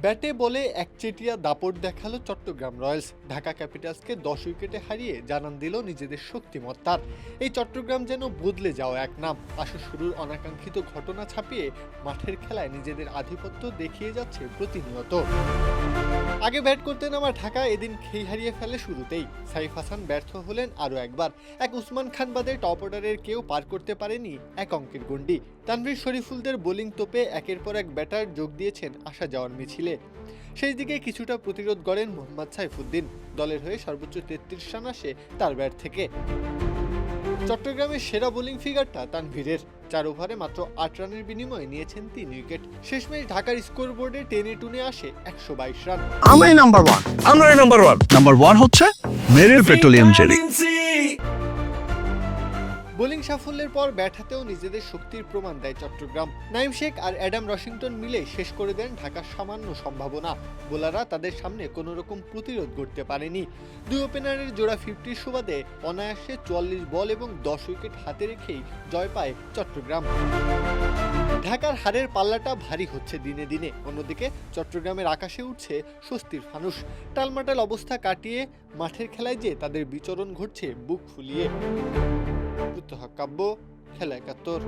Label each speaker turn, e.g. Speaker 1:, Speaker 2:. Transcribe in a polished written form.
Speaker 1: ব্যাটে বলে একচেটিয়া দাপট দেখালো চট্টগ্রাম রয়্যালস। ঢাকা ক্যাপিটালসকে 10 উইকেটে হারিয়ে জানান দিল নিজেদের শক্তিমত্তার। এই চট্টগ্রাম যেন বদলে যাওয়া এক নাম। আসর শুরুর অনাকাঙ্ক্ষিত ঘটনা ছাপিয়ে মাঠের খেলায় নিজেদের আধিপত্য দেখিয়ে যাচ্ছে প্রতিনিয়ত। আগে ব্যাট করতে নামা ঢাকা এদিন খেই হারিয়ে ফেলে শুরুতেই। সাইফ হাসান ব্যর্থ হলেন আরও একবার। এক উসমান খান বাদে টপ অর্ডারের কেউ পার করতে পারেনি এক অঙ্কের গণ্ডি। তানভীর শরীফুলদের বোলিং তোপে একের পর এক ব্যাটার যোগ দিয়েছেন আসা যাওয়ার মিছিলে। শেষ দিকে কিছুটা প্রতিরোধ গড়েন মোহাম্মদ সাইফুদ্দিন। দলের হয়ে সর্বোচ্চ 33 রান আসে তার ব্যাট থেকে। চট্টগ্রামের সেরা বোলিং ফিগারটা তানভীরের। 4 ওভারে মাত্র 8 রানের বিনিময়ে নিয়েছেন 3 উইকেট। শেষমেশ ঢাকার স্কোরবোর্ডে টেনে টুনে আসে 122 রান।
Speaker 2: আমরাই নাম্বার ওয়ান। নাম্বার ওয়ান হচ্ছে মেরিল পেট্রোলিয়াম জেলি।
Speaker 1: বোলিং সাফল্যের পর ব্যাট হাতেও নিজেদের শক্তির প্রমাণ দেয় চট্টগ্রাম। নাইম শেখ আর অ্যাডাম রশিংটন মিলে শেষ করে দেন ঢাকার সামান্য সম্ভাবনা। বোলাররা তাদের সামনে কোনো রকম প্রতিরোধ করতে পারেনি। দুই ওপেনারের জোড়া 50 সুবাদে অনায়াসে 44 বল এবং 10 উইকেট হাতে রেখেই জয় পায় চট্টগ্রাম। ঢাকার হারের পাল্লাটা ভারী হচ্ছে দিনে দিনে। অন্যদিকে চট্টগ্রামের আকাশে উঠছে স্বস্তির ফানুস। টালমাটাল অবস্থা কাটিয়ে মাঠের খেলায় যে তাদের বিচরণ ঘটছে বুক ফুলিয়ে। কাব্য, খেলা ৭১।